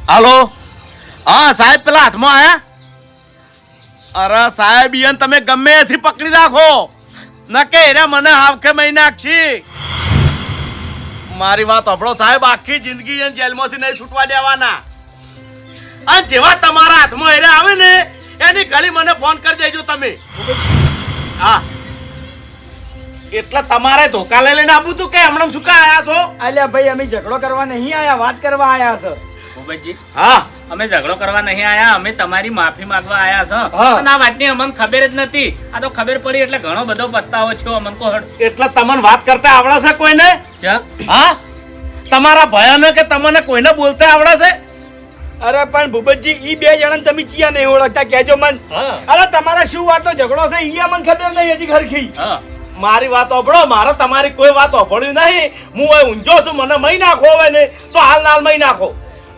હાલો, હા સાહેબ, પેલા હાથમાં આયા? અરે સાહેબ, ઈયન તમે ગમે એથી પકડી રાખો, નકે એને મને હાવખે મહી નાખશી. મારી વાત સાંભળો સાહેબ, આખી જિંદગી એને જેલમાંથી નહીં છૂટવા દેવાના. અને જેવા તમારા હાથમાં એને આવે ને એની ઘડી મને ફોન કરી દેજો તમે. હા, એટલે તમારે ધોકા લઈને આપું તું કે હમણાં શું કા આયા છો? અલ્યા ભાઈ, અમે ઝઘડો કરવા નહીં આયા, વાત કરવા આયા છે. ભૂપતજી, હા, અમે ઝઘડો કરવા નહીં આયા, અમે તમારી માફી માંગવા આયા છો. હા. અને આ વાતની અમને ખબર જ નથી. આ તો ખબર પડી એટલે ઘણો બધો પસ્તાવો થયો અમને. કો હડ એટલે તમને વાત કરતા આવડે છે કોઈને? હા, તમારા ભયાને કે તમને કોઈને બોલતા આવડે છે? અરે પણ ભૂપતજી, ઈ બે જણા તમે ચિયા નહીં ઓળખતા, કહેજો મન. હા. અરે તમારા શું વાતનો ઝઘડો છે ઈ મને ખબર નહીં હજી ખરખી. હા. મારી વાત સાંભળો, મારે તમારી કોઈ વાત સાંભળવી નહીં. હું હવે ઊંઝો છું, મને મહી નાખો હોય ને તો હાલ નાલ મહી નાખો.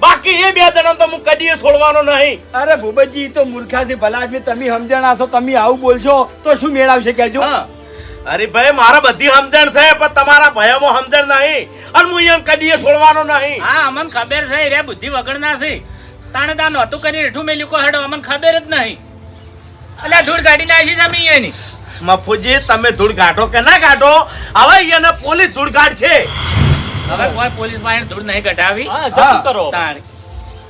બાકી એ બે જણા તો હું કદીએ છોડવાનો નહીં. અરે ભૂપતજી, ઈ તો મૂર્ખા છે, ભલા આદમી. તમે સમજણ છો, તમે આવું બોલશો તો શું મેળ આવશે, કહેજો. હા. અરે ભાઈ, મારા બધી સમજણ છે, પણ તમારા ભયમાં સમજણ નહીં. અને હું અહીંયા કદીએ છોડવાનો નહીં. હા, અમને ખબર છે રે, બુદ્ધિ વગરના છે. તાણે તાન નહોતું કરીને હેઠું મેલ્યું કો હેડો, અમને ખબર જ નહીં. એટલે ધૂળ કાઢી નાખી છે અમે અહીંયાની. મફુજી, તમે ધૂળ કાઢો કે ના કાઢો, હવે અહીંયા પોલીસ ધૂળ કાઢશે. હવે કોઈ પોલીસ પાસે ધૂળ નહીં કઢાવી. જતું કરો તાણે.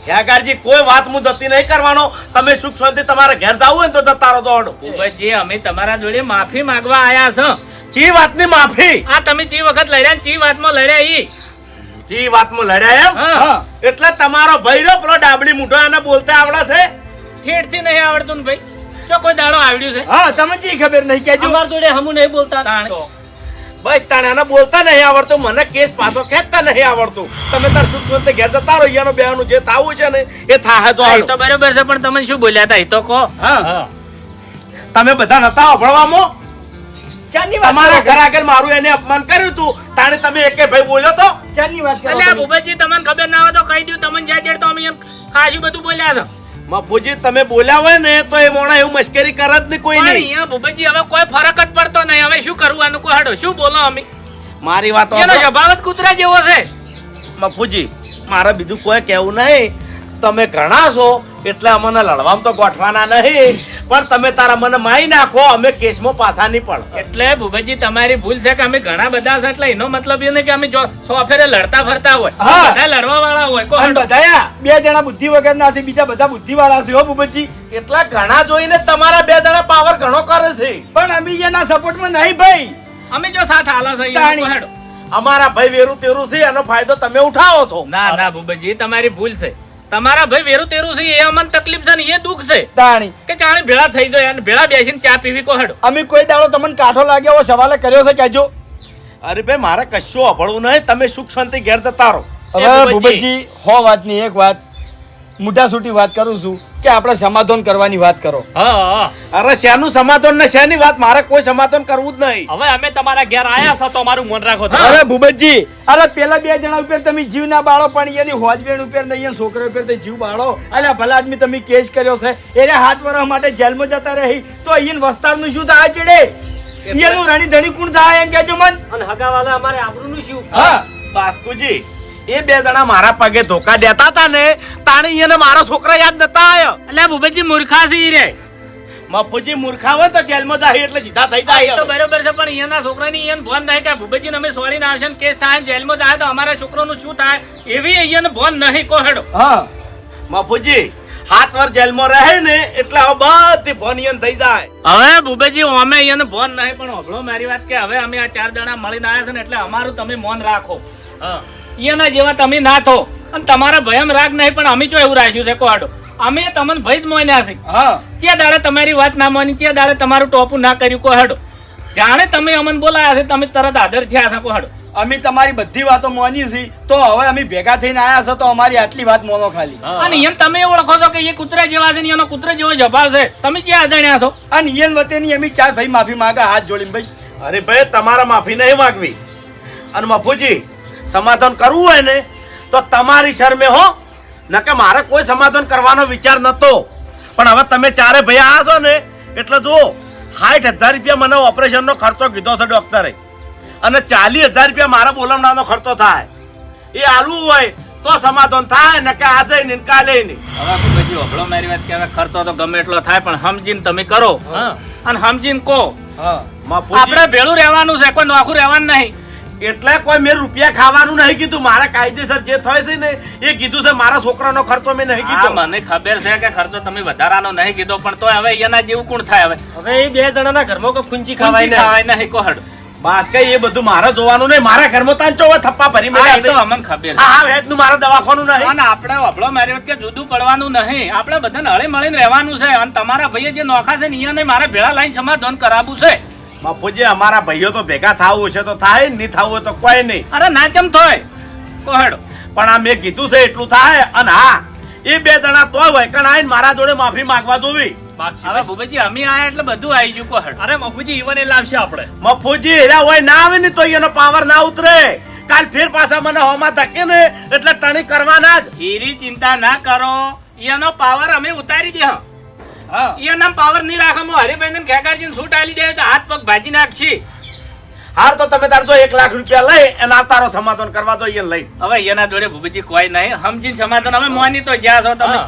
ખ્યાગારજી, કોઈ વાત હું જતી નહીં કરવાનો. તમે સુખ શાંતિ તમારા ઘેર જાવ હોય ને તો જતા રહો. દોડો. ભૂપતજી, અમે તમારા જોડે માફી માંગવા આયા છો. ચી વાતની માફી? આ તમે ચી વખત લડ્યા ને ચી વાતમાં લડ્યા ઈ. ચી વાતમાં લડ્યા એમ? હા. એટલે તમારો ભૈરો પેલો ડાબડી મૂઠો એને બોલતા આવડે છે? ઠેઠથી નહીં આવડતું ને ભાઈ. જો કોઈ દાડો આવડ્યું છે? હા, તમે ચી ખબર નહીં, કહેજો. અમાર જોડે હમું નહીં બોલતા. તાણે. બસ તાણે એને બોલતા નહીં આવડતું, મને કેસ પાછો ખેંચતા નહીં આવડતું. તમે તાર સુખ શાંતિ ઘેર જતા રહો. અહીંયાનું બેનું જે થાવું છે ને એ થાહે તો હા, એ હાલો. તો બરોબર છે, પણ તમે શું બોલ્યા હતા એ તો કહો. હા. તમે બધા નતા અભળવામાં? ચાની વાત તમારા કરો. ઘર આગળ મારું એને અપમાન કર્યું તું, તાણે તમે એકે ભાઈ બોલ્યો તો? ચાની વાત કરો અલ્યા તમે. ભૂપતજી, તમને ખબર ના હોય તો કહી દઉં. તમને જ્યાં ચેડ તો અમે એમ ખાસું બધું બોલ્યા છો. મફુજી, તમે બોલ્યા હોય ને તો એ મોણા એવું મશ્કરી કરે જ નહીં કોઈ પણ નહીં. અહીંયા ભૂપતજી હવે કોઈ ફરક જ પડતો નહીં. હવે શું કરવાનું કહો હેડો, શું બોલો અમે? મારી વાત એનો સ્વભાવ જ કૂતરા જેવો છે. મફુજી, મારે બીજું કોઈ કહેવું નહીં. તમે ઘણા છો એટલે અમને લડવામાં તો ગોઠવાના નહીં, પણ તમે તારા મને મારી નાખો, અમે કેસમાં પાછા નહીં પડે. એટલે ભૂપતજી, તમારી ભૂલ છે કે અમે ઘણા બધા છે, એટલે એનો મતલબ એ નહીં કે અમે જો સોફેરે લડતા ફરતા હોય. હા. બધા લડવા વાળા હોય. કહો અને હેડો. બધાયા બે જણા બુદ્ધિ વગરના છે, બીજા બધા બુદ્ધિ વાળા છે હો ભૂપતજી. એટલા ઘણા જોઈને તમારા બે જણા પાવર ઘણો કરે છે. પણ અમે એના સપોર્ટમાં નહીં ભાઈ. અમે જો સાથ હાલા છે અહીંયા. તાણી. કહો હેડો. અમારા ભાઈ વેરું તેરું છે, એનો ફાયદો તમે ઉઠાવો છો. ના ના ભૂપતજી, તમારી ભૂલ છે. તમારા ભાઈ વેરું તેરું છે એ અમને તકલીફ છે ને એ દુઃખ છે તાણી કે ચાણે ભેળા થઈ જાય અને ભેળા બેસીને ચા પીવી કો હેડો. અમે કોઈ દાડો તમને કાઠો લાગ્યો હોય સવાલે કર્યો છે, કહેજો. અરે ભાઈ, મારે કશું અભળવું નહીં. તમે સુખ શાંતિ ઘેર જતા રહો. હવે ભૂપતજી. ભૂપતજી, હો વાતની એક વાત મોટા સૂટી વાત કરું છું કે આપણે સમાધાન કરવાની વાત કરો. હા હા. અરે શેનું સમાધાન ને શેની વાત? મારે કોઈ સમાધાન કરવું જ નહીં. હવે અમે તમારા ઘેર આયા છો તો અમારું મન રાખો. અરે ભૂપતજી, અરે પેલા બે જણા ઉપર તમે જીવ ના બાળો, પણ એની હોજવેણ ઉપર ને અહીંયા છોકરા ઉપર તે જીવ બાળો. અલ્યા ભલા આદમી તમે કેસ કર્યો છે, એને 7 વર્ષ માટે જેલમાં જતા રહી તો અહીંયા વસ્તારનું શું થાય ચડે? એનું રાણી ધણી કોણ થાય એમ કહેજો મન. અને હગાવાલા અમારે આબરૂનું શું? હા, બાસ્કુજી, એ બે જણા મારા પગે ધોકા દેતા હતા ને, તાણી એને મારા છોકરા યાદ નતા આયા. એટલે ભૂપતજી મૂર્ખા છે ઈ રે. મફુજી મૂર્ખા હોય તો જેલમાં જાય એટલે સીધા થઈ હા, એ જાય. તો બરોબર છે, પણ અહીંયાના છોકરાની અહીંયા ભોન થાય કે ભૂપતજી અમે સોળીને આવશે ને કેસ થાય ને જેલમાં જાય તો અમારા છોકરાનું શું થાય એવી અહીંયા ભોન નહીં. કો હેડો. હા. મફુજી, 7 વર્ષ જેલમાં રહે ને એટલે હવે બધી ભોનિયન થઈ જાય. હવે ભૂપતજી અમે અહીંયા ભોન નહીં, પણ હોભળો મારી વાત કે હવે અમે આ 4 જણા મળીને આવ્યા છે ને એટલે અમારું તમે મૌન રાખો. અહીંયાના જેવા તમે ના થો અને તમારા ભયમ રાગ નહીં, પણ અમે જો એવું રાખ્યું છે કોડો. અમે તમને ભય જ મોન્યા છે. હા. ચે દાડે તમારી વાત ના માની, ચે દાડે તમારું ટોપું ના કર્યું કો હેડો. જાણે તમે અમને બોલાયા છે તમે તરત આદર થયા છે કો હેડો. અમે તમારી બધી વાતો માની છે, તો હવે અમે ભેગા થઈને આયા છો તો અમારી આટલી વાત મોનો ખાલી. અને એમ તમે ઓળખો છો કે એ કૂતરા જેવા છે ને એનો કૂતરા જેવો જવાબ છે. તમે ક્યાં અજાણ્યા છો? અને ઈયન વતેની અમે 4 ભાઈ માફી માંગા હાથ જોડીને ભાઈ. અરે ભાઈ, તમારા માફી નહીં માંગવી. અને મફુજી, સમાધાન કરવું હોય ને તો તમારી શરમે હો, નકે મારે કોઈ સમાધાન કરવાનો વિચાર નતો. પણ હવે તમે 4 ભાઈ આવ્યા છો ને એટલે જુઓ, 60,000 રૂપિયા મને ઓપરેશનનો ખર્ચો કીધો છે ડોક્ટરે, અને 40,000 રૂપિયા મારા બોલમણાનો ખર્ચો થાય. એ આલવું હોય તો સમાધાન થાય ને કે આજે નહીં કાલે નહીં. હવે ભૂપતજી ઓભળો મારી વાત કે હવે ખર્ચો તો ગમે એટલો થાય પણ સમજીને તમે કરો અને સમજીને કહો. બાપુજી, આપણે ભેળું રહેવાનું છે, કોઈ નોખું રહેવાનું નહીં. એટલે કોઈ મેં રૂપિયા ખાવાનું નહીં કીધું. મારા કાયદેસર જે થાય છે ને એ કીધું છે. મારા છોકરાનો ખર્ચો મેં નહીં હા, કીધો. મને ખબર છે કે ખર્ચો તમે વધારાનો નહીં કીધો પણ તો હવે એના જેવું કોણ થાય? હવે હવે એ બે જણાના ઘરમાં કોઈ ફૂંચી ખવાય ખવાય ને નહીં કોહડ. બાસ કઈ એ બધું મારે જોવાનું નહીં. મારા ઘરમાં તાન ચોવા થપ્પા ભરી હા, મળ્યા એ તો છે. અમને ખબર હા હા વેદનું મારા દવાખાનું નહીં. અને આપણે ઓભળો મારી વાત કે જુદું પડવાનું નહીં. આપણે બધાને હળી મળીને રહેવાનું છે અને તમારા ભાઈએ જે નોખા છે ને એને મારે ભેળા લાઈન સમાધાન કરાવવું છે. બાપુજી, અમારા ભાઈઓ તો ભેગા થાવું છે તો થાય, નહીં થાવું હોય તો કોઈ નહીં. અરે ના ચમ થોય કોહડ. પણ આ મેં કીધું છે એટલું થાય. અને હા, એ બે જણા તોય વૈકણ આવીને મારા જોડે માફી માંગવા જોવી. હવે ભૂપતજી અમે આયા એટલે બધું આવી ગયું કોહડ. અરે મફુજી ઈવન એ લાવશે આપણે મફુજી હેરા હોય ના આવે ને તો એનો પાવર ના ઉતરે. કાલ ફેર પાછા મને હોમાં ધકે ને એટલે ટણી કરવાના જ. એની ચિંતા ના કરો, એનો પાવર અમે ઉતારી દે. હા, એના પાવર નહીં રાખો. હરિભાઈ ને ખેગારજી છૂટ આલી દે તો હાથ પગ ભાજી નાખશી. હાર તો તમે તાર જો 1 લાખ રૂપિયા લઈ અને આ તારો સમાધાન કરવા દો એને લઈ. હવે એના જોડે ભૂપતજી કોઈ નહીં. સમજીને સમાધાન અમે મોની તો જ્યાં છો તમે.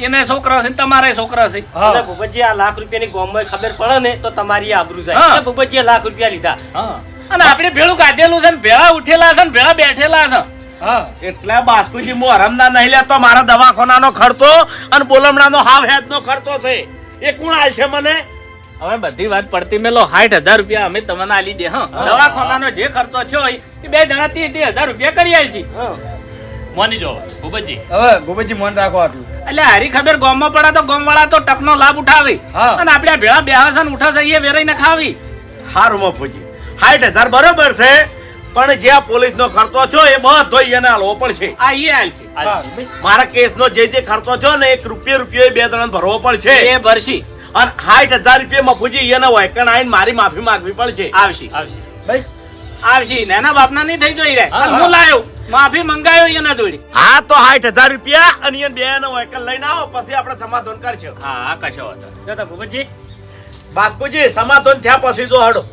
એને છોકરો છે ને તમારે છોકરો છે. અને ભૂપતજી આ લાખ રૂપિયાની ગોમમાં ખબર પડે ને તો તમારી આબરૂ જાય હા. કે ભૂપતજીએ લાખ રૂપિયા લીધા અને આપણે ભેળું કાઢેલું છે ને ભેળા ઉઠેલા છે ને ભેળા બેઠેલા છે. હા, એટલે બાસ્કુજી હું હરમના નહીં લેતો. મારા દવાખાનાનો ખર્ચો અને બોલમણાનો હાવ હેજનો ખર્ચો છે એ કોણ આલ છે મને? હવે બધી વાત પડતી મેલો 60,000 રૂપિયા અમે તમને આલી દે. દવાખાનાનો જે ખર્ચો થયો હોય એ બે જણા 30,000 રૂપિયા કરી આવી છે. માની જો ભૂપતજી હવે ગોપીજી મન રાખો આટલું. એટલે હારી ખબર ગામમાં પડે તો ગામવાળા તો ટકનો લાભ ઉઠાવી હા. અને આપણે આ ભેળા બેહા છે ને ઉઠા છે એ વેરાઈને ખાવી. હારું મફુજી, 60,000 બરોબર છે. પણ જે આ પોલીસનો ખર્ચો છો એ બધો એને આલવો પડશે. આ ઈ હાલ છે. મારા કેસનો જે ખર્ચો છો ને 1 રૂપિયો એ બે જણાને ભરવો પડશે. એ ભરશી અને 60,000 રૂપિયા મફુજી એને વૈકણ આવીને મારી માફી માંગવી પડશે. આવશી આવશે બસ આવશી. નાના બાપના નહીં થઈ જોઈ રહ્યા. અને હું લાયો માફી મંગાયો એના જોડે. હા, તો 60,000 રૂપિયા અને એ બે ને વૈકણ લઈને આવો પછી આપણે સમાધાન કરશું. હા કશો વાંધો નહીં. જો તો ભૂપતજી બાસ્કુજી, સમાધાન થયા પછી જો હડો.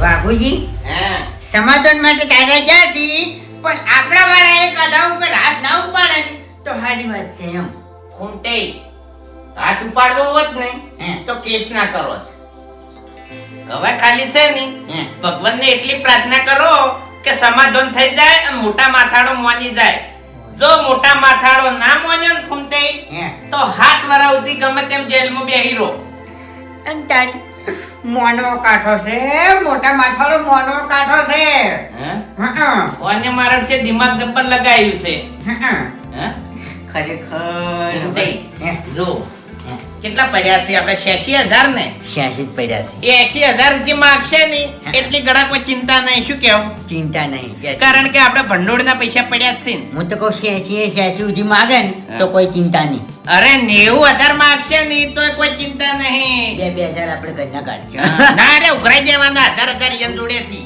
બાબુજી સમાધાન માટે તારા જ્યાંથી પણ આપણા વાળા એક અધા ઉપર હાથ ના ઉપાડે ને તો હારી વાત છે એમ. ખૂંટે હાથ ઉપાડવો હોત ને તો કેસ ના કરો. હવે ખાલી છે ને ભગવાનને એટલી પ્રાર્થના કરો કે સમાધાન થઈ જાય અને મોટા માથાડો મોની જાય. જો મોટા માથાડો ના મોન્યો ને ખૂંટે તો 7 વર્ષ સુધી ગમે તેમ જેલમાં બેહી રહો. અંતાણી મોનો કાઠો છે, મોટા માથાનો મોનો કાઠો છે. ઓને મારા છે દિમાગ જબ્બર લગાવ્યું છે. હે? ખરેખર ખૂંટે, જો કેટલા પડ્યા છે આપણે 86,000 ને શાસિત પડ્યા છે. 80,000 જે માગશે ને એટલી ગળા કોઈ ચિંતા નહીં. શું કેવું? ચિંતા નહીં. કારણ કે આપણે ભંડોળના પૈસા પડ્યા જ છે ને. હું તો કહું 86 સુધી માગે ને તો કોઈ ચિંતા નહીં. અરે 90,000 માગશે ને તો કોઈ ચિંતા નહીં. 2,000 આપણે ઘરના કાઢશું. ના રે ઉઘરાઈ દેવાના 1,000 એમ જોડેથી.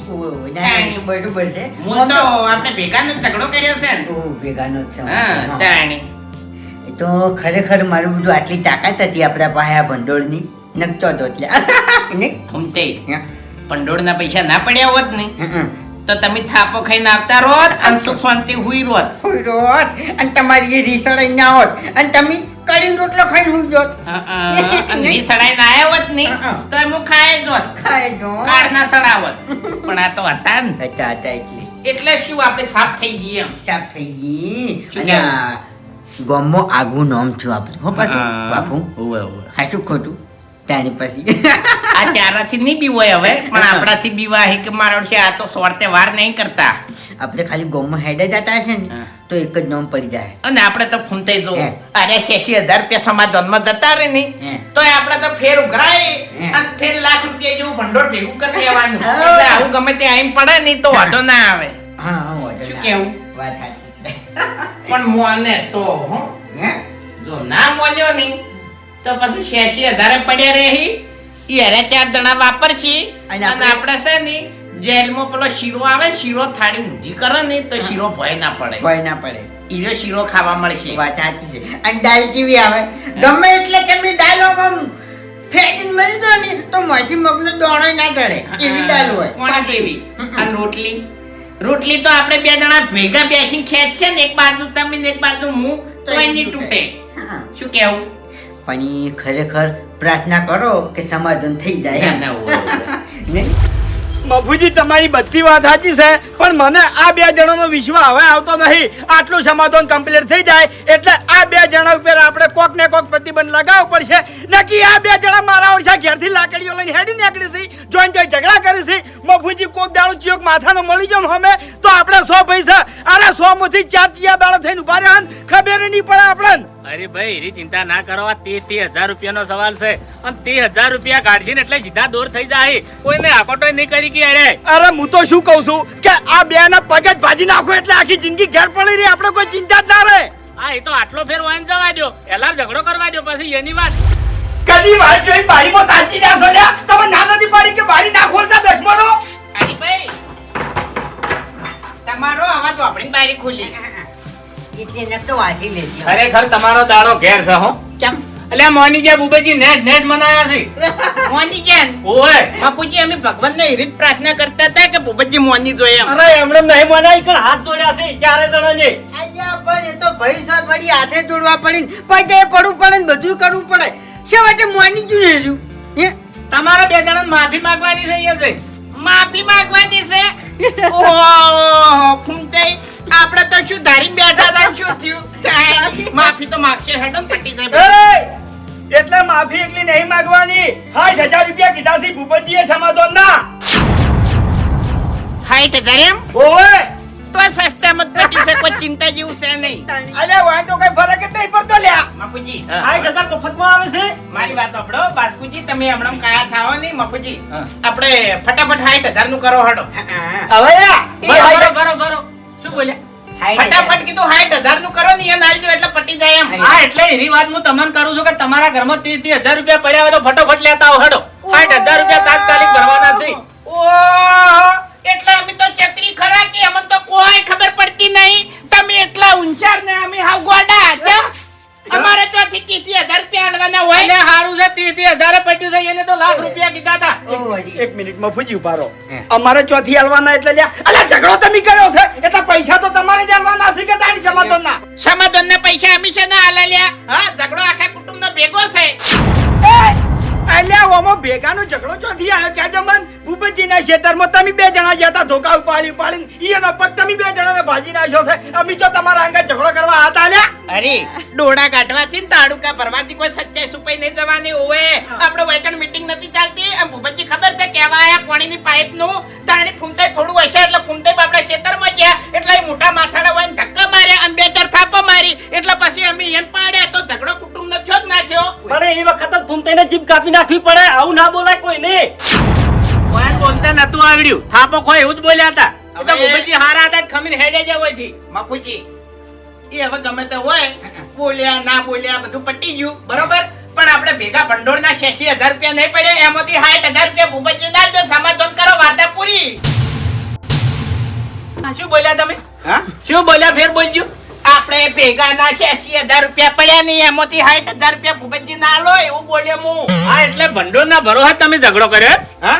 બરોબર છે. હું તો આપણે ભેગાનો ઝઘડો કર્યો છે ને. ભેગાનો જ છે. હા તાણી. એ તો ખરેખર મારું બધું આટલી તાકાત હતી આપણા પાસે આ ભંડોળની નકતો હતો એટલે ઘૂમતે ભંડોળના પૈસા ના પડ્યા હોત ને તો તમે થાપો ખાઈને આવતા રોત અને સુખ શાંતિ હુઈ રોત. અને તમારી એ રીસળ ના હોત અને તમે કરીને રોટલો ખાઈને હુઈ જોત. અને ઈ સડાઈને આયા હોત ને તો હું ખાય જ હોત. ખાય જો કાળ ના સડાવત. પણ આ તો હતા ને હતા એટલે શું આપણે સાફ થઈ જઈએ એમ. સાફ થઈ ગઈ. શું અને ગોમો આગવું નામ થયું આપણું. હો પાછું બાપુ હાચું ખોટું તારી પછી આ ચારાથી નહીં બીવાય હવે પણ આપણાથી બીવાય કે મારો છે આ તો સોરતે વાર નહીં કરતા. આપણે ખાલી ગોમમાં હેડે જતા છે ને તો એક જ નામ પડી જાય. અને આપણે તો ફૂમતે જો હે. અરે 86,000 રૂપિયા સમાધાનમાં જતા રહે ને હે. તો આપણે તો ફેર ઉઘરાય હે. અને ફેર લાખ રૂપિયા જેવું ભંડોળ ભેગું કરી દેવાનું. હા. એટલે આવું ગમે તે આઈમ પડે ને તો વાંધો ના આવે. હા વાંધો શું ના. કેવું? વાત સાચી. પણ મોને તો હો હે? જો ના મોન્યો નહીં તો પછી 86,000 પડ્યા રહી ઈ અરે 4 જણા વાપરશી અને અને આપણે છે ને જેલમાં પેલો શીરો આવે ને શીરો થાળી ઊંધી કરે ને તો શીરો ભય ના પડે. ભય ના પડે. ઈરો શીરો ખાવા મળશે. વાત સાચી છે. અને દાલ કેવી આવે ગમે એટલે તમે દાલ આમ ફેટીને મરી દો ને તો તો મોંથી મગનો દોણો ના કરે એવી દાલ હોય કોણા જેવી અને રોટલી તો આપણે બે જણા ભેગા બેસીને ખેંચશે ને એક બાજુ તમે ને એક બાજુ હું તો એની તૂટે શું કેવું પણ ઈ ખરેખર પ્રાર્થના કરો કે સમાધાન થઈ જાય ના, ના, હોય. નહીં? મફુજી તમારી બધી વાત સાચી છે પણ મને આ બે જણાનો વિશ્વાસ હવે આવતો નહીં. આટલું સમાધાન કમ્પ્લીટ થઈ જાય એટલે આ બે જણા ઉપર આપણે કોક ને કોક પ્રતિબંધ લગાવવો પડશે. નકી આ બે જણા મારા ઓરસા ઘેરથી લાકડીઓ લઈને હેડી નીકળી છે, જોઈને જોઈ ઝઘડા કરી છે. મફુજી કોક દાડો ચિયોક માથાનો મળી જાય અમે તો આપણે 100 પૈસા અરે 100 માંથી 4 ચિયા દાડો થઈને ઉભા રહ્યા ને ખબર નહીં પડે આપણને. અરે ભાઈ એની ચિંતા ના કરો. આ 30,000 રૂપિયાનો સવાલ છે અને 30,000 રૂપિયા કાઢશે ને એટલે સીધા દૂર થઈ જાય. કોઈને આકોટો નહીં કરી કે અરે અરે હું તો શું કહું છું કે આ બે ના પગ જ ભાજી નાખો એટલે આખી જિંદગી ઘેર પડી રહી, આપણે કોઈ ચિંતા જ ના રહે. આ એ તો આટલો ફેર વાંચ જવા દો, એલાર ઝઘડો કરવા દો, પછી એની વાત. કદી વાત જોઈ બારીમાં તાચી ના સોલ્યા તમે ના નથી પાડી કે બારી ના ખોલતા દશમનો. હરીભાઈ તમારો અવાજ વાપરીને બારી ખુલી એટલે ન તો વાસી લેજો. ખરેખર તમારો દાડો ઘેર છે હો. ચમ એટલે મોની જે બુબેજી નેટ મનાયા છે. મોની જાન ઓય બાપુજી અમે ભગવાનને એવી જ પ્રાર્થના કરતા હતા કે ભૂપતજી મોની જોઈએ એમ. અરે એમણે નહીં મનાઈ પણ હાથ જોડ્યા છે ચારે જણાને. અલ્યા પણ એ તો ભાઈ સાથ વળી હાથે જોડવા પડે ને પછી એ પડવું પડે ને બધું કરવું પડે. શા માટે મોની જ લેજો હે? તમારા બે જણા માફી માંગવાની છે અહીંયા જઈ. માફી માંગવાની છે ઓહો ફૂમતાઈ આપણે તો શું ધારીને બેઠા હતા શું થયું માફી તો માંગશે હેડો પટી જાય. એ એટલે માફી એકલી નહીં માંગવાની. 60,000 રૂપિયા કીધા છે ભૂપતજીએ સમાધાન ના. 60,000 એમ ઓય તો સસ્તા મત પટ્યું છે, કોઈ ચિંતા જેવું છે નહીં. અલ્યા વાય તો કઈ ફરક જ નહીં પડતો લ્યા. બાપુજી 60,000 મફતમાં આવે છે. મારી વાત સાંભળો બાપુજી, તમે હમણાં કાયા થાઓ નહીં બાપુજી. હા. આપણે ફટાફટ 60,000 નું કરો હડો. હવે લ્યા બરો શું બોલ્યા? ફટાફટ કીધું 60,000 નું કરો ને એ નાલ દો એટલે પટી જાય એમ. હા એટલે એની વાત હું તમને કરું છું કે તમારા ઘરમાં 30,000 રૂપિયા પડ્યા હોય તો ફટોફટ લેતા આવો હેડો. 60,000 રૂપિયા તાત્કાલિક ભરવાના છે. ઓહો એટલે અમે તો ચકરી ખરા કે અમને તો કોઈ ખબર પડતી નહીં. તમે એટલા ઊંચાર ને અમે હાવ ગોડા ચમ? અમારે તો 30,000 રૂપિયા આલવાના હોય. એટલે હારું છે 30,000 પડ્યું છે, એને તો લાખ રૂપિયા કીધા હતા. ઓ વળી. એક મિનિટ માં ફૂજી ઉભા રહો. અમારે ચોથી હાલવાના એટલે લ્યા અલ્યા ઝઘડો તમે કર્યો છે એટલે પૈસા તો તમારે જ હાલવાના છે કે તારી સમાધાન ના. સમાધાનના પૈસા અમે છે ના આલાલ્યા. હા ઝઘડો આખા કુટુંબનો ભેગો છે. અલ્યા ઓમો ભેગાનો ઝઘડો ચોથી આવ્યો ક્યાં જમન ભૂપતજીના ખેતરમાં તમે બે જણા ગયા હતા ધોકા ઉપાડીને એનો પગ તમે બે જણાને ભાજી નાખ્યો છે. અમે જો તમારા અંગે ઝઘડો કરવા હતા અલ્યા. અરે ડોડા કાઢવાથી ને તાડુકા ભરવાથી કોઈ સચ્ચાઈ સુપાઈ નહીં જવાની ઓવે. આપણે વેકન મીટિંગ નથી ચાલતી. આ ભૂપતજી ખબર છે કેવા આયા પાણીની પાઇપ નું તાણી ફૂમતાઈ થોડું હશે એટલે ફૂમતાઈ આપણા ખેતરમાં ગયા એટલે એ મોટા માથાડા હોય ધક્કા માર્યા અને 2-4 થાપો મારી એટલે પછી અમે એમ પાડ્યા તો ઝઘડો કુટુંબનો થયો જ ના થયો. પણ એ વખત જ ફૂમતાઈને જીભ કાપી નાખવી પડે. આવું ના બોલાય કોઈને. કોઈ બોલતા નતું આવડ્યું. થાપો ખોય એવું જ બોલ્યા હતા. એ તો હવે- ભૂપતજી હારા હતા જ ખમીને હેડે જાય હોયથી. બાપુજી એ હવે ગમે તે હોય બોલ્યા ના બોલ્યા બધું પટી ગયું બરોબર, પણ આપણે ભેગા ભંડોળના 86,000 રૂપિયા નહીં પડે એમાંથી 60,000 રૂપિયા ભૂપતજી દાલ દો, સમાધાન કરો, વાર્તા પૂરી. આ શું બોલ્યા તમે? હા શું બોલ્યા ફેર બોલજો? આપણે ભેગાના 86,000 રૂપિયા પડ્યા નહીં એમાંથી 60,000 રૂપિયા ભૂપતજી ના લો એવું બોલ્યો હું. હા એટલે ભંડોળના ભરોહા તમે ઝઘડો કર્યો એમ? હા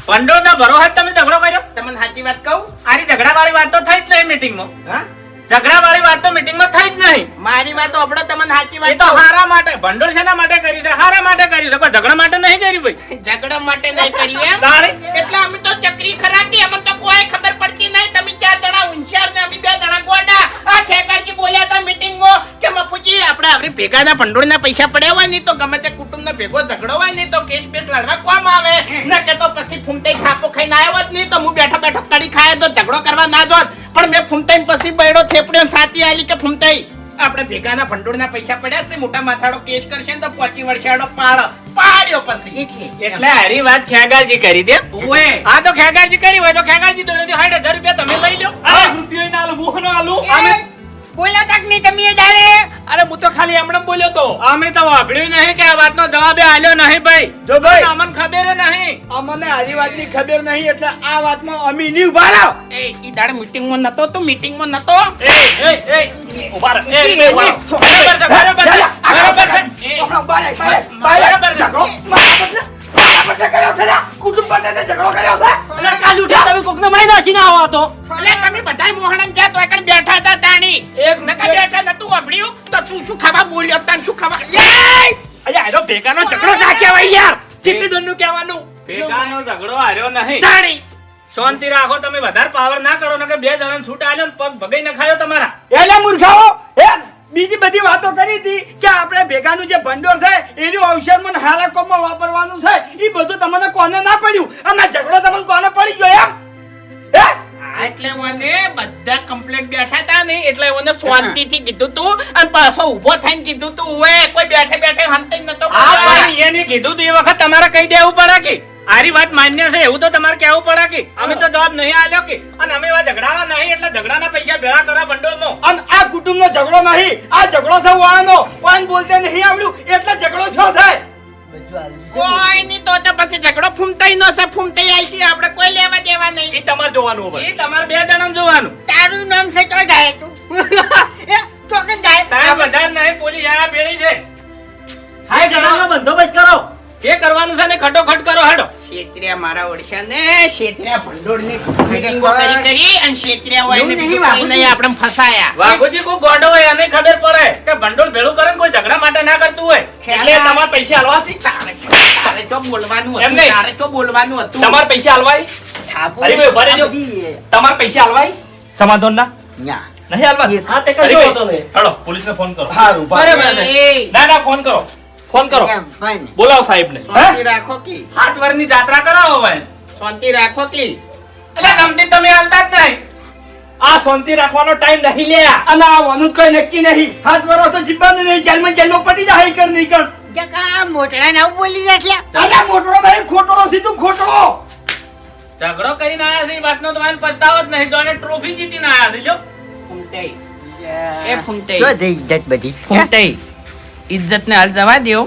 ભંડોળના ભરોહા તમે ઝઘડો કર્યો? તમને સાચી વાત કહું? આની ઝઘડાવાળી વાત તો થઈ જ નહીં મીટિંગમાં. હા ઝઘડાવાળી વાત તો મીટિંગમાં થઈ જ નહીં. મારી વાત સાંભળો, તમને સાચી એ વાત તો કહું. હારા માટે ભંડોળ શેના માટે કર્યું છે? હારા માટે કર્યું છે, કોઈ ઝઘડા માટે નહીં કર્યું ભાઈ. ઝઘડા માટે નહીં કર્યું એમ? તારે એટલે અમે તો ચક્રી ખરા કે અમને તો કોઈ ખબર પડતી નહીં. તમે 4 જણા ઊંચાર ને અમે 2 જણા ગોડા. આ ઠેકારજી બોલ્યા હતા મીટિંગમાં કે મફુજી આપણે આવરી ભેગાના ભંડોળના પૈસા પડ્યા હોય ને તો ગમે તે કુટુંબનો ભેગો ઝઘડો હોય ને તો કેસ બેસ લડવા કોમ આવે ન કે તો પછી ફૂમતાઈ થાપો ખાઈને આવ્યો હોત નહીં તો હું બેઠો બેઠો કડી ખાય તો ઝઘડો કરવા ના જોત. પણ મેં ફૂમતાઈ પછી બૈડો થેપડ્યો ને સાતી આલી કે ફૂમતાઈ આપણે ભેગાના ભંડોળના પૈસા પડ્યા છે, મોટા માથાડો કેસ કરશે ને તો 25 વર્ષાડો પાડ્યો પછી. એટલે હારી વાત ખેગારજી કરી દે. ઓએ હા તો ખેગારજી કરી હોય તો ખેગારજી દોડેથી 60,000 રૂપિયા તમે લઈ લો. અરે રૂપિયો ના આલું, મોહનો આલું. બોલ્યા તક નહીં તમે જાણે. અરે હું તો ખાલી એમણે બોલ્યો તો. અમે તો વાપર્યું નહીં કે આ વાતનો જવાબ આલ્યો નહીં ભાઈ. જો ભાઈ અમને ખબર નહીં. અમને આની વાતની ખબર નહીં એટલે આ વાતમાં અમે નહીં ઉભા રહો. એ ઈ દાડે મીટિંગમાં નતો તું મીટિંગમાં નતો. ઉભા રહો. બરાબર છે, બરાબર છે, બરાબર છે. એ બરાબર ઝઘડો બરાબર છે. બરાબર માટે કર્યો છે લ્યા? કુટુંબ માટે તે ઝઘડો કર્યો છે? અરે કાલ ઉઠ્યા તમે કોકને મારી નાખીને આવો તો એટલે તમે બધાય મોહણમ જ્યાં તો એકણ બેઠા હતા તાણી એક નકા બેઠા નતું વાપર્યું તો તું શું ખાવા બોલ્યો તને શું ખાવા અરે આનો ભેગાનો ઝઘડો ના કહેવાય યાર કેટલી દોનનું કહેવાનું ભેગાનો ઝઘડો હાર્યો નહીં તાણી શાંતિ રાખો, તમે વધારે પાવર ના કરો ને કે બે જણાને છૂટ આલ્યો ને પગ ભગાઈ નખાયો તમારા. એલા મૂર્ખાઓ એ બીજી બધી વાતો કરી હતી કે આપણે ભેગાનું જે ભંડોળ છે એનું અવસરમાં ને હારા કોમમાં વાપરવાનું છે. એ બધું તમને કોને ના પડ્યું અને આ ઝઘડો તમને કોને પડી ગયો એમ? હે? એટલે મને બધા કમ્પ્લેટ બેઠા હતા ને એટલે મને શાંતિથી કીધું તું અને પાછો ઊભો થઈને કીધું તું ઓએ કોઈ બેઠે બેઠે હંતાઈ નતો આ પણ એને કીધું તો એ વખત તમારે કહી દેવું પડે કે આરી વાત માન્ય છે એવું તો તમારે કહેવું પડે કે અમે તો જવાબ નહીં આલ્યો કે અને અમે એવા ઝઘડાના નહીં એટલે ઝઘડાના પૈસા ભેળા કરવા ભંડોળમાં. અને આ કુટુંબનો ઝઘડો નહીં, આ ઝઘડો છે વાળાનો. વાન બોલતે નહીં આવડ્યું એટલે ઝઘડો થયો છે. કોઈ નહીં તો પછી ઝઘડો ફૂમતાઈ નો છે ફૂમતાઈ આલ છે આપણે કોઈ લેવા દેવા નહીં એ તમારે જોવાનું હવે એ તમારે બે જણાને જોવાનું. તારું નામ છે તો જાય તું એ તો કેમ જાય તારા બધા નહીં પોલીસ આયા ભેળી છે. હાય જણાવનો બંદોબસ્ત કરો એ કરવાનું છે ને ખટોખટ કરો હેડો. શેત્રિયા મારા ઓડિશા ને શેત્રિયા ભંડોળની મીટિંગો કરી અને શેત્રિયા હોય ને બીજું કંઈ નહીં આપણે ફસાયા વાઘોજી કોઈ ગોડો હોય એને ખબર પડે કે ભંડોળ ભેળું કરે ને કોઈ ઝઘડા માટે ના કરતું હોય. એટલે તમારે પૈસા હાલવા છે તારે તો બોલવાનું એમ હતું નહીં. તારે તો બોલવાનું હતું તમારે પૈસા હાલવાય અરે ભાઈ ઉભા રહેજો તમારે પૈસા હાલવાય સમાધાનના નહીં હાલવા હા, તે કશો હોતો નહીં હેડો પોલીસને ફોન કરો. હારું બરાબર એ, ના ના ફોન કરો, ફોન કરો, એમ, ફાઇન. બોલાવો સાહેબને. શાંતિ રાખો કે હાથ વરની જાત્રા કરાવો ભાઈ. શાંતિ રાખો કે એટલે ગમતી તમે હાલતા જ નહીં. આ શાંતિ રાખવાનો ટાઈમ નહીં લ્યા અને આ વાનું કઈ નક્કી નહીં. હાથ વરો તો જીવવાનું નહીં, જેલમાં પડી જાય. કર નહીં કર. જકા મોટડા ના બોલી રહ્યા અલ્યા મોટો નહીં, ખોટો સીધું ખોટો. ઝઘડો કરીને આયા છે એ વાતનો તો એને પસ્તાવો જ નહીં. તો એને ટ્રોફી જીતીને આયા છે જો. ફૂમતાઈ એ ફૂમતાઈ જો જઈ ઇજ્જત બધી ફૂમતાઈ ઇજ્જત ને હાલ જવા દ્યો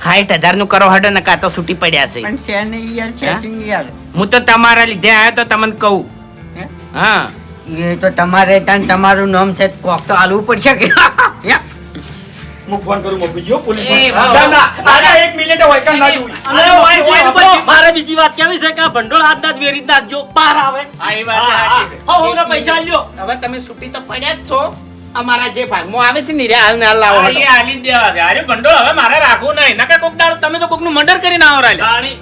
60,000 નું કરો હડો ને કાં તો છૂટી પડ્યા છે પણ છે ને યાર સેટિંગ યાર હું તો તમારા લીધે આવ્યો તો તમને કહું હે? હા એ તો તમારે તન તમારું નામ છે કોક તો આલવું પડશે કે હું ફોન કરું મોકલજો પોલીસ. એ, ના ના આના 1 મિનિટ હોય કાં ના જોઈ. અને ઓય જોઈને પછી મારે બીજી વાત કેવી છે કે આ ભંડોળ હાથ ના વેરી નાખજો બહાર આવે હા, એ વાત સાચી છે. હો ને પૈસા લ્યો હવે તમે છૂટી તો પડ્યા જ છો અમારા જે ભાગમાં આવે છે ને રે હાલ ને હાલ લાવો હા, હડો. એ હાલી જ દેવા છે. અરે ભંડોળ હવે મારે રાખવું નહીં. નકર કોક દાડો તમે તો કોકનું મર્ડર કરીને આવો રાયલા. રાણી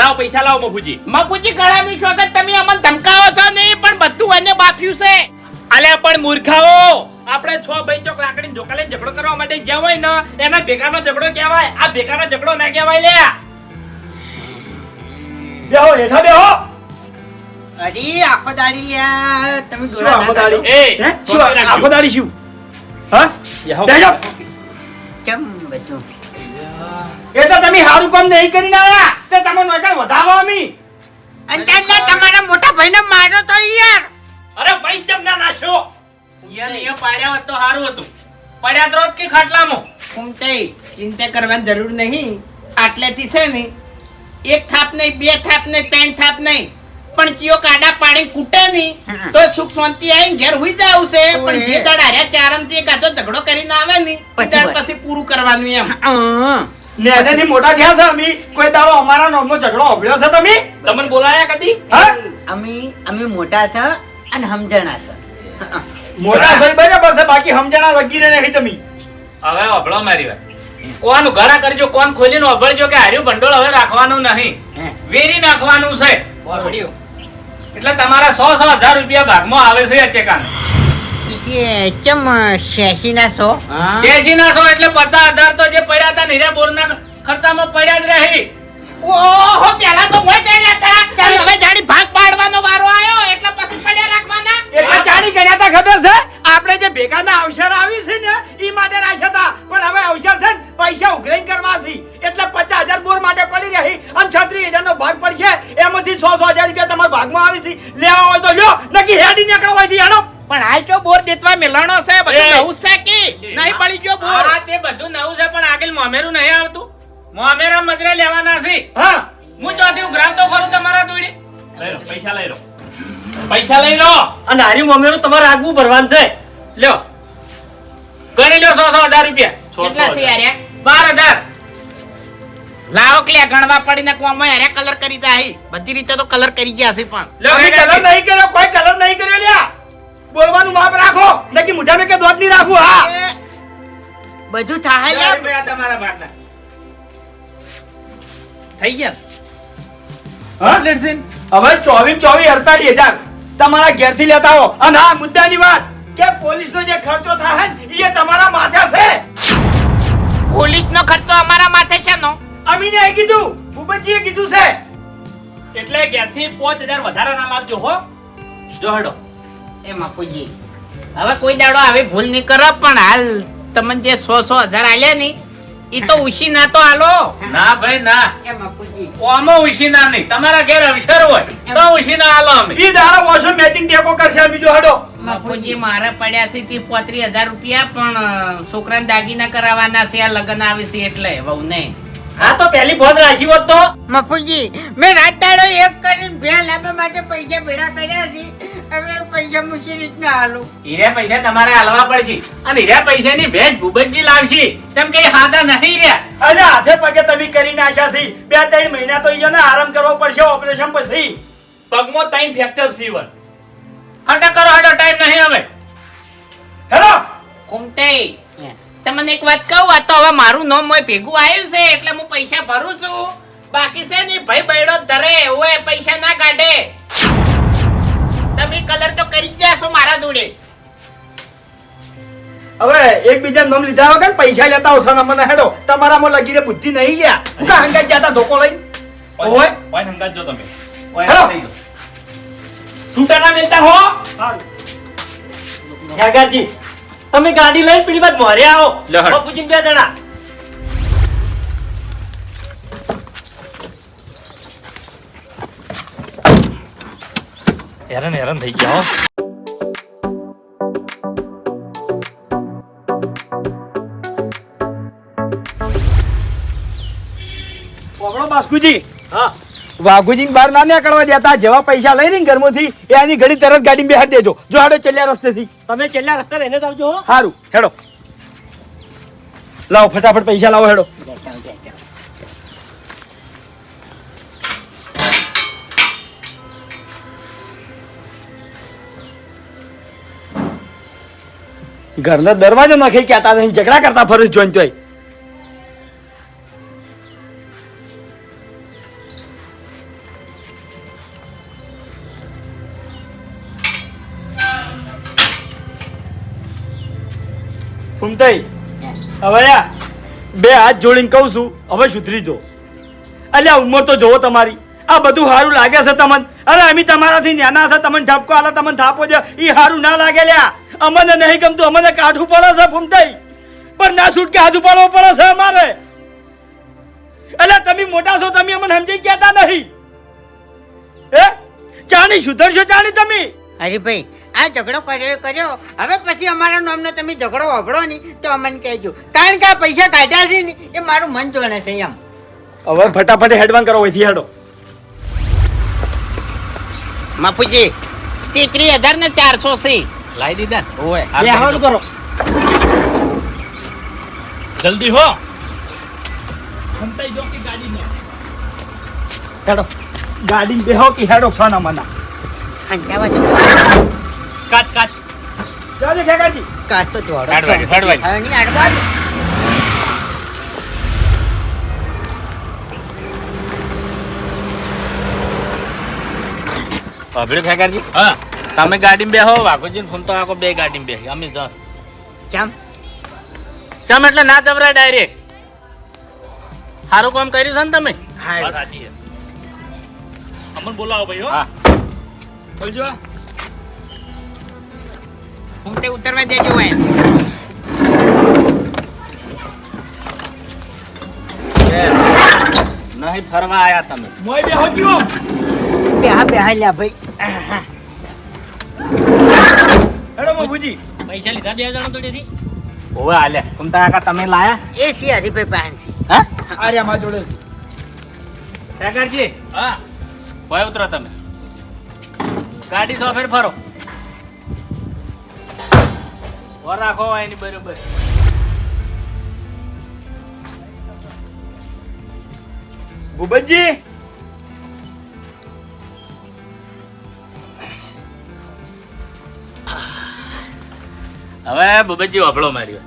લાવો પૈસા લાવો મફુજી મફુજી ગળાની છો કે તમે અમને ધમકાવો છો નહીં પણ બધું એને બાફ્યું છે અલ્યા પણ મૂર્ખાઓ આપણે 6 ભાઈ ચોક લાકડીને ઝોકા લઈને ઝઘડો કરવા માટે જ્યાં હોય ને એના ભેગાનો ઝઘડો કહેવાય આ ભેગાનો ઝઘડો ના કહેવાય લ્યા બેહો હેઠા બેહો. અરે આખો દાડી યાર તમે શું આખો દાડી? એ હે? શું આખો દાડી શું? હા? યહો. બેહજો. ચમ બધું એટલે તમે હારું કામ નહીં કરીને આયા તે તમે નોકર વધાવો અમી. અને તારે તમારા મોટા ભાઈને મારો તો યાર અરે ભાઈ ચમ ના નાશો ઈને એ પાડ્યા હોત તો સારું હતું. પડ્યા તો રોજ કે ખાટલામાં. ફૂમતાઈ ચિંતા કરવાની જરૂર નહીં આટલેથી છે ને એક થાપ નહીં બે થાપ નહીં ત્રણ થાપ નહીં પણ કયો કાડા પાડી કૂટે નહીં તો સુખ શાંતિ આવીને ઘેર હુઈ જાવ છે પણ જે દાડ હાર્યા ચારમથી એક આધો ઝઘડો કરીને આવે ને એ દાડ પછી પૂરું કરવાનું એમ ને એનાથી મોટા થયા છે અમી. કોઈ દાડો અમારા નામનો ઝઘડો હોભળ્યો છે તમે? તમને બોલાયા કદી હા? અમે મોટા છે અને સમજણા છે મોટા સહી બરાબર છે, બાકી સમજણા લગીને નહીં તમે. હવે અભળો મારી વાત. કોણ ઘરા કરજો, કોણ ખોલીને અભળજો કે હાર્યું ભંડોળ હવે રાખવાનું નહીં. વેરી નાખવાનું છે. બોલ્યો એટલે તમારા 100,000 રૂપિયા ભાગમાં આવે છે ચેકાને. એ ચમ 86 ના 100 80 ના 100 એટલે 50,000 તો જે પડ્યા હતા નીરા બોરના ખર્ચામાં પડ્યા જ રહી. ઓહો પેલા તો મોય પડ્યા હતા હવે જાણી ભાગ પાડવાનો વારો આવ્યો એટલે પછી પડ્યા રાખવાના એટલે ચાની ગણ્યા તા ખબર છે? આપણે જે ભેગાના અવસર આવી છે ને ઈ માટે રાખ્યા હતા. પણ હવે અવસર છે ને પૈસા ઉઘરાઈને કરવા છે. એટલે 50,000 બોર માટે પડી રહી અને 36,000 નો ભાગ પડશે. એમાંથી 100,000 રૂપિયા તમારા ભાગમાં આવી છે. લેવા હોય તો લ્યો, નકી હેડી નીકળવા હોય હેડો. પણ હાલ તો બોર દેતવા મેલાણો છે બધું નવું છે કે નહીં પડી ગયો બોર હા, તે બધું નવું છે પણ આગળ મોમેરું નહીં આવતું. મોમેરા મદરે લેવાના છે. હા હું ચોથી ઉઘરાવતો ખરું તમારા દોડી. લઈ લો પૈસા લઈ લો પૈસા લઈ લો અને હારી મમ્મીનું તમારે આગવું ભરવાનું છે લ્યો ગણી લ્યો 100,000 રૂપિયા. કેટલા છે યાર 12,000. લાવો કે ગણવા પડીને કોમાં હેરે કલર કરી દે બધી રીતે તો કલર કરી ગયા છે પણ તમે કલર નહીં કર્યો, કોઈ કલર નહીં કર્યો લ્યા. બોલવાનું માપ રાખો, નકી મુઠામાં કે દોત નહીં રાખું. હા, એ, બધું થાય લે. આ તમારા ભાગના થઈ ગયા હા? Complete scene. હવે 24,48,000 તમારા ઘેરથી લેતા આવો. અને હા, મુદ્દાની વાત કે પોલીસનો જે ખર્ચો થાય ને એ તમારા માથે છે. પોલીસ નો ખર્ચો અમારા માથે છે નો અમીને કીધું, ભૂપતજીએ કીધું છે. એટલે ઘેરથી 5,000 વધારે ના લાવજો હો. જો હડો એ મફુજી હવે કોઈ દાડો આવી ભૂલ નહીં કરો પણ હાલ તમને જે 100,000 આલ્યા ને ઈ તો ઉછી ના તો આલો ના ભાઈ ના, એ બાપુજી ઓમાં ઉશીના નહીં. તમારા ઘેર અવસર હોય તો ઉશીના આલો અમે. ઈ દાડા વોશો મેચિંગ ટેકો કરશે બીજો હડો. મફુજી મારે પડ્યા છે 35,000 રૂપિયા પણ છોકરાને દાગીના કરાવવાના છે આ લગ્ન આવે છે એટલે વહુ ને હા તો પહેલી ફોન રાશી હોત તો મફુજી મેં રાત દાડો એક કરીને બે લાવવા માટે પૈસા ભેગા કર્યા છે. હવે પૈસા મુશી રીતના હાલું. હીરા પૈસા તમારે હાલવા પડશે અને હીરા પૈસાની ભેંસ ભૂપતજી લાવશે. તેમ કઈ હાથા નહીં રહ્યા. અરે હાથે પગે તમે કરી નાખ્યા છે. 2-3 મહિના તો ઈયોને આરામ કરવો પડશે ઓપરેશન પછી. પગમાં 3 ફ્રેક્ચર સીવર. ખટા કરો હડો, ટાઈમ નહીં હવે. હેલો, કુમટે તમને એક વાત કહું આ તો હવે મારું નામ હોય ભેગું આવ્યું છે એટલે હું પૈસા ભરું છું બાકી છે ને ભાઈ બૈડો ધરે ઓય પૈસા ના કાઢે તમે કલર તો કરી જ જાશો મારા જોડે હવે એકબીજા નામ લીધા વગર પૈસા લેતા આવશો ને મને હેડો. તમારામાં લગીરે બુદ્ધિ નહીં ગયા. હું કા હંગાઈ જતા ધોકો લઈ. ઓય ઓય સમજાજો તમે. ઓય હેલો. થઈ ગયો. છૂટા ના મેલતા હો. યાગાજી તમે ગાડી લઈને પેલી બાદ મોરે આવો. લે હળ. બાપુજી 2 જણા. હેરાન થઈ ગયા હો. પોપડો બાસ્કુજી, હા વાઘુજી બહાર ના નીકળવા દેતા. જેવા પૈસા લઈ ને ઘરમાંથી એ આની ઘડી તરત ગાડી બેહાડ દેજો. જો હાડો ચલ્યા રસ્તેથી. તમે છેલ્લા રસ્તે રહીને જ આવજો હો. સારું હેડો. લાવો ફટાફટ પૈસા લાવો હેડો. ઘરનો દરવાજો નાખી કહેતા નહીં, ઝઘડા કરતા ફરજ જોઈન તોય. ફૂમતાઈ, હવે આ બે હાથ જોડીને કહું છું, હવે સુધરી જો. અલ્યા ઉંમર તો જોવો તમારી. આ બધું સારું લાગે છે તમને? અરે અમે તમારાથી નાના છે, તમને ઠપકો આલે, તમને થાપો દે, ઈ સારું ના લાગે લ્યા. અમને નહીં ગમતું, અમને કાઢવું પડે છે ફૂમતાઈ. પણ ના છૂટકે હાથ ઉપાડવો પડે છે અમારે. અલ્યા તમે મોટા છો, તમે અમને સમજી કહેતા નહીં. હે ચાણી સુધરશો ચાણી તમે? હરીભાઈ આ ઝઘડો કર્યો હવે પછી અમારા નામનો તમે ઝઘડો વાપરો ને તો અમને કહેજો. કારણ કે આ પૈસા કાઢ્યા છે ને એ મારું મન જોડે છે એમ. હવે ફટાફટ હેડવાન કરો, અહીંથી હેડો. મફુજી 33,000 ને 400 છે લાવી દીધા ને? ઓય બેહવાનું કરો. જલ્દી હો. સમતાઈ જો કે ગાડી નો. હેડો ગાડી બેહો કે હેડો સોના મના. હંટાવા જતો કાચ કાચ. ચાલે ખેગાજી. કાચ તો જોડો ફાડવાની, ફાડવાની. હવે નહીં અડવા દે. અભિડે ફેકારજી, હા તમે ગાડીમાં બેહો, વાઘોજીને ફોન તો આખો બે ગાડીમાં બેસી અમે જશ. ચમ ચમ એટલે ના જબરાય ડાયરેક્ટ. સારું કામ કર્યું છે ને તમે. હા વાત સાચી છે. અમને બોલાવો ભાઈ હો. હા બોલજો. ઉમટે ઉતરવા દેજો હોય નહીં ફરવા આયા તમે. મોય બેહો ગયો. બેહા લ્યા ભાઈ. હેડો બાબુજી. પૈસા લીધા 2 જણા જોડેથી. ઓવે આલ્યા તમતા કાકા તમે લાયા? એ સી હરીભાઈ પાસે હા આર્યા માં જોડે છે. ફેકારજી, હા ભય ઉતરો તમે. ગાડી સોફેર ફરો. ઓર રાખો એની બરોબર. ભૂપતજી હવે ભૂપતજી વાપરો મારી વાત.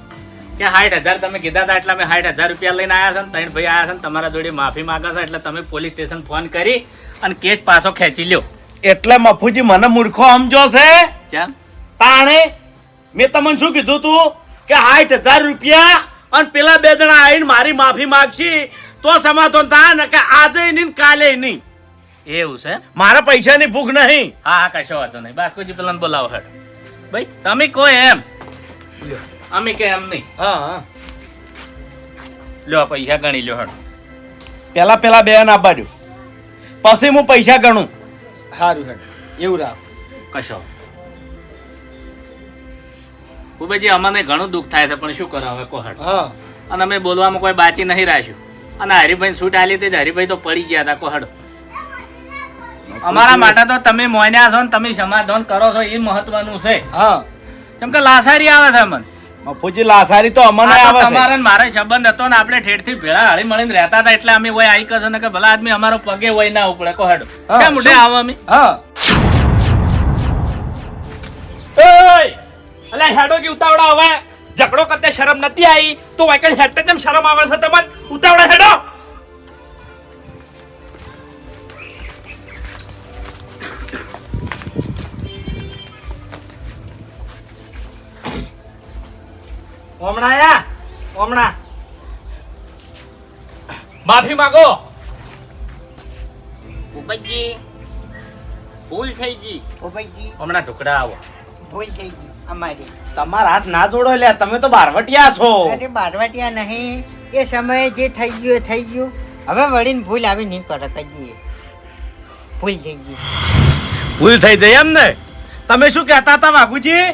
કે 60,000 તમે કીધા હતા એટલે અમે 60,000 રૂપિયા લઈને આવ્યા છો ને ત્રણ ભાઈ આવ્યા છે ને તમારા જોડે માફી માંગે છે એટલે તમે પોલીસ સ્ટેશન ફોન કરી અને કેસ પાછો ખેંચી લ્યો. એટલે મફુજી મને મૂર્ખો સમજો છે ચમ તાણે મેં તમને શું કીધું તું કે 60,000 રૂપિયા અને પેલા બે જણા આવીને મારી માફી માંગશી તો સમાધાન થાય ને કે આજે નહીં ને કાલે નહીં. એવું છે? મારા પૈસાની ભૂખ નહીં. હા હા કશો વાંધો નહીં. બાસ્કોજી પેલા બોલાવો હેડ. ભાઈ તમે કહો એમ અમે કે એમ નહીં. હા હા લ્યો આ પૈસા ગણી લ્યો હેડ. પેલા બે ના પાડ્યું પછી હું પૈસા ગણું. સારું હેડ એવું રાખ. કશો ભૂપતજી અમને ઘણું દુઃખ થાય છે પણ શું કરો હવે કહો હેડ. હા અને અમે બોલવામાં કોઈ બાચી નહીં રાખ્યું અને હરિભાઈ છૂટ આલી હતી હરિભાઈ તો પડી ગયા હતા કોહડ. અમારા માટે તો તમે મોન્યા છો ને તમે સમાધાન કરો છો એ મહત્વનું છે. હા કેમ કે લાસારી આવે છે અમને. મફુજી લાસારી તો અમને આ તો આવે છે. તમારે ને મારે સંબંધ હતો ને આપણે ઠેઠથી ભેળા હળી મળીને રહેતા હતા એટલે અમે હોય આવી કહેશો ને કે ભલા આદમી અમારો પગે હોય ના ઉપડે કોહડ. હા, કેમ ઉઠે શું? આવો અમે? હા એય! અલા હેડો કે ઉતાવળા હવે ઝઘડો કરતે શરમ નથી આવી તો વાયકણ હેડતે કેમ શરમ આવે છે તમને? ઉતાવળા હેડો. હમણાં આયા હમણાં માફી માંગો. ઉપજી ભૂલ થઈ ગઈ. ઉભયજી હમણાં ટુકડા આવો. ભૂલ થઈ ગઈ અમારી. તમારા હાથ ના જોડો લે તમે તો બારવટિયા છો. અરે બારવાટિયા નહીં, એ સમયે જે થઈ ગયું એ થઈ ગયું. હવે વળીને ભૂલ આવી નહીં કરે કહીએ. ભૂલ થઈ ગઈ. ભૂલ થઈ જાય એમ ને. તમે શું કહેતા હતા વાઘુજી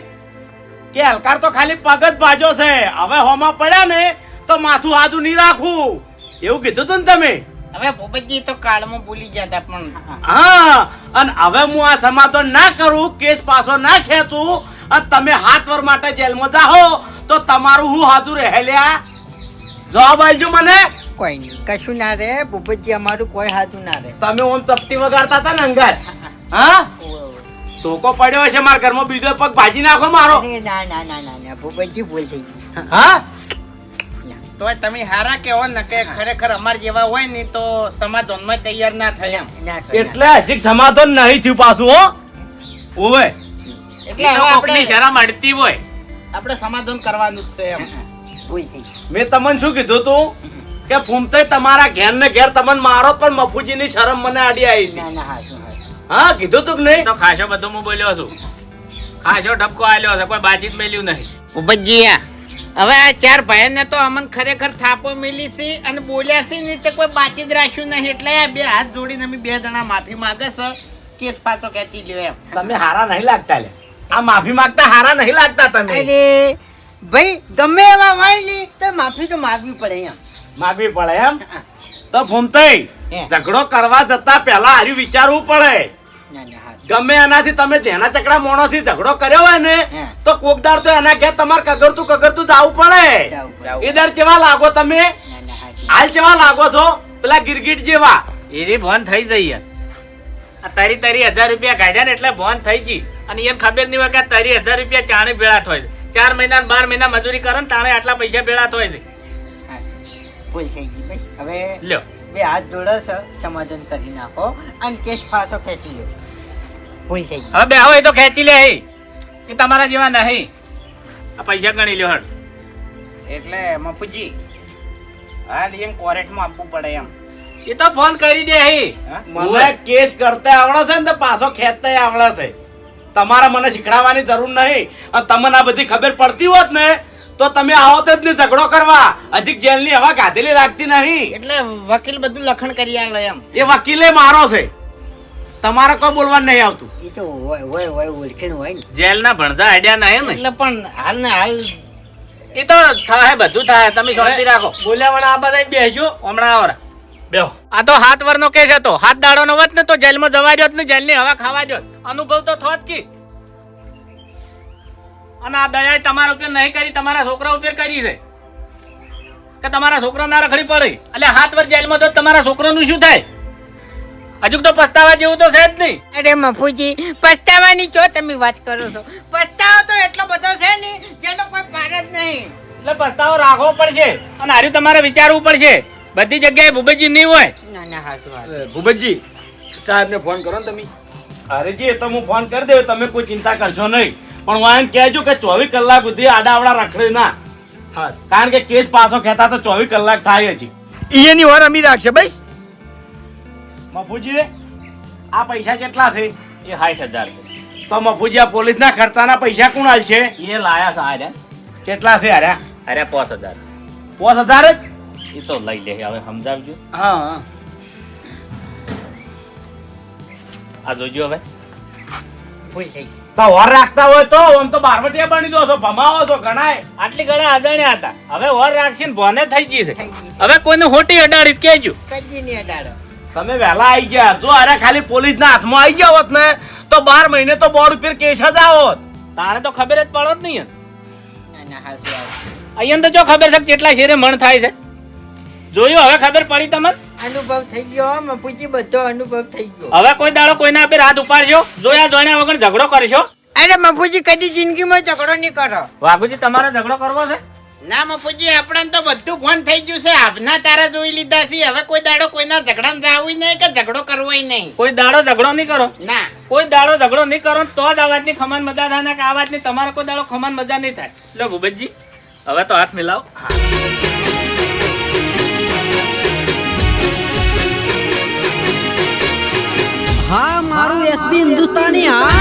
કે હલકાર તો ખાલી પગ જ ભાજો છે હવે હોમાં પડ્યા ને તો માથું હાજુ નહીં રાખવું એવું કીધું તું ને તમે. હવે ભૂપતજી તો કાળમાં ભૂલી ગયા હતા પણ હા અને હવે હું આ સમાધાન ના કરું કેસ પાછો ના ખેંચું અને તમે હાથ વર માટે જેલમાં જાઓ તો તમારું હું હાજુ રહેલ્યા જવાબ આલજો મને. કોઈ નહીં, કશું ના રે ભૂપતજી, અમારું કોઈ હાથું ના રે. તમે ઓમ ચપટી વગાડતા હતા ને અંગાજ. હા ધોકો પડ્યો હશે મારા ઘરમાં બીજો પગ ભાજી નાખો મારો. અરે ના ના ના ના ના ભૂપતજી ભૂલ થઈ ગઈ. હા તોય તમે હારા કેવો ને કે ખરેખર અમાર જેવા હોય ને તો સમાધાનમાં તૈયાર ના થાય એમ. ના થાય, ના એટલે હજી સમાધાન નહીં થયું પાછું હો. ઓવે એટલે હવે કોકની શરમ અડતી હોય. આપણે સમાધાન કરવાનું જ છે એમ. થાય. ભૂલ થઈ ગઈ. મેં તમને શું કીધું તું કે ફૂમતે તમારા ઘેર ને ઘેર તમને મારો પણ મફુજીની શરમ મને આડી આવી. ના ના હાચું હાચું. હા કીધું તું કે નહીં. તો ખાસો બધો હું બોલ્યો છું. ખાસો ઠપકો આલ્યો છે કોઈ બાતચીત મેલ્યું નહીં. ઉપજી હવે આ ચાર ભાઈને તો અમન ખરેખર થાપો મેલી છે અને બોલ્યા છે ને તે કોઈ બાકી જ રાખ્યું નહીં એટલે આ બે હાથ જોડીને અમે બે જણા માફી માંગે છે કેસ પાછો ખેંચી લ્યો એમ. તમે હારા નહીં લાગતા લે આ માફી માંગતા હારા નહીં લાગતા તમે. અરે ભાઈ ગમે એવા હોય ને તો માફી તો માંગવી પડે એમ. માગવી પડે એમ તો ફૂમતે હે. ઝઘડો કરવા જતા પહેલા હારી વિચારવું પડે. ના ના હાચું. ગમે એનાથી તમે ધેના ચકડા મોણો થી ઝઘડો કર્યો હોય ને હે. તો કોકદાર તો એના ઘેર તમારે કગરતું જવું પડે. જાવું પડે. ઈધર ચેવા લાગો તમે ના ના હાચું. હાલ ચેવા લાગો છો પેલા ગિરગીટ જેવા. એરી ભોન થઈ જઈ યાર. આ તારી 1,000 રૂપિયા કાઢ્યા ને એટલે ભોન થઈ ગઈ અને એમ ખબર નહીં હોય કે 1,000 રૂપિયા ચાણે ભેળા થાય છે. 4 મહિના ને 12 મહિના મજૂરી કરે ને તાણે આટલા પૈસા ભેળા થાય છે. હા. ભૂલ થઈ ગઈ ભાઈ. હવે લ્યો બે હાથ જોડો છો, સમાધાન કરી નાખો અને કેસ પાછો ખેંચી લો. ભૂલ થઈ ગઈ. હવે બે હોય તો ખેંચી લે એ તમારા જેવા નહીં. આ પૈસા ગણી લ્યો હળ. એટલે મફુજી હાલ એમ કોર્ટમાં આપવું પડે એમ. એ તો ફોન કરી દે મને કેસ કરતા આવડે છે ને તો પાછો ખેંચતા આવડે છે. તમારે મને શીખડાવવાની જરૂર નહીં અને તમને આ બધી ખબર પડતી હોત ને તો તમે આવો તો જ નહીં ઝઘડો કરવા. હજી જેલની હવા ગાધેલી લાગતી નહીં. એટલે વકીલ બધું લખણ કરી આલે એમ. એ વકીલે મારો છે તમારે કોઈ બોલવાનું નહીં આવતું. એ તો હોય હોય હોય ઓળખીને હોય ને. જેલના ભણજા આઈડિયા નહીં ને એટલે પણ હાલ ને હાલ એ તો થાય બધું થાય તમે શાંતિ રાખો. બોલ્યા વણા આ બધા બેસજો. હમણાં આવરા બેહો. આ તો 7 વર્ષનો કેસ હતો. 7 દાડોનો વત ને તો જેલમાં જવા દ્યો ને જેલની હવા ખાવા દ્યો. અનુભવ તો થોત કી. અને આ દયા તમારા ઉપર નહીં કરી તમારા છોકરા ઉપર કરી છે. કે તમારા છોકરા ના રખડી પડે એટલે 7 વર્ષ જેલમાં તો તમારા છોકરાનું શું થાય? હજુ તો પસ્તાવા જેવું તો છે જ નહીં. અરે મફુજી, પસ્તાવાની જો તમે વાત કરો છો. પસ્તાવો તો એટલો બધો છે ને જેનો કોઈ પાર જ નહીં. એટલે પસ્તાવો રાખવો પડશે અને હાર્યું તમારે વિચારવું પડશે. બધી જગ્યાએ ભૂપતજી નહીં હોય. ના ના હાચું વાત. ભૂપતજી સાહેબને ફોન કરો ને તમે. અરે જી એ તો હું ફોન કરી દઉં, તમે કોઈ ચિંતા કરશો નહીં. પણ હું એમ કહેજો કે 24 કલાક સુધી આડાવડા રખડે ના. હા, કારણ કે કેસ પાછો ખેતા તો 24 કલાક થાય હજી. એની ઓર અમી રાખશે ભાઈ. મફુજી આ પૈસા કેટલા છે? એ 60,000 છે. તો મફુજી આ પોલીસના ખર્ચાના પૈસા કોણ આલશે? એ લાયા છે હાર્યા. કેટલા છે હાર્યા? હાર્યા 5,000 છે. 5000 જ? એ તો લઈ લે, હવે સમજાવજો. હા હા. આ જોજો હવે. ભૂલ થઈ. તો વર રાખતા હોય તો આમ તો બારવટિયા બની દો છો, ભમાવો છો ઘણાય. આટલી ઘણા અજાણ્યા હતા, હવે ઓર રાખશે ને ભોને થઈ ગઈ છે. થઈ ગઈ. હવે કોઈને હોટી અડાડી કેજો. કદી નહીં અડાડો. તમે વહેલા આવી ગયા. જો અરે ખાલી પોલીસના હાથમાં આવી ગયા હોત ને તો 12 મહિને તો બોર્ડ ઉપર કેસ જ આવત. તાણે તો ખબર જ પડો જ નહીં. ના ના હાચું વાત. અહીંયા તો જો ખબર છે કે કેટલા શેરે મણ થાય છે. જોયું, હવે ખબર પડી તમને. અનુભવ થઈ ગયો મફુજી, બધો અનુભવ થઈ ગયો. હવે કોઈ દાડો કોઈના પર હાથ ઉપાડશો, જોયા જોયા વગર ઝઘડો કરશો. અરે મફુજી કદી જિંદગીમાં ઝઘડો નહીં કરો. વાઘુજી તમારે ઝઘડો કરવો છે? ના મફુજી, આપણને તો બધું ફોન થઈ ગયું છે. આપના તારા જોઈ લીધા છે. હવે કોઈ દાડો કોઈના ઝઘડામાં જાવું નહીં કે ઝઘડો કરવો નહીં. કોઈ દાડો ઝઘડો નહીં કરો. ના કોઈ દાડો ઝઘડો નહીં કરો તો જ અવાજની ખમન મજા થાય ને કે અવાજની તમારે કોઈ દાડો ખમન મજા નહીં થાય. લો ભૂપતજી, હવે તો હાથ મિલાવો. હા, મારું એસબી હિન્દુસ્તાની. હા.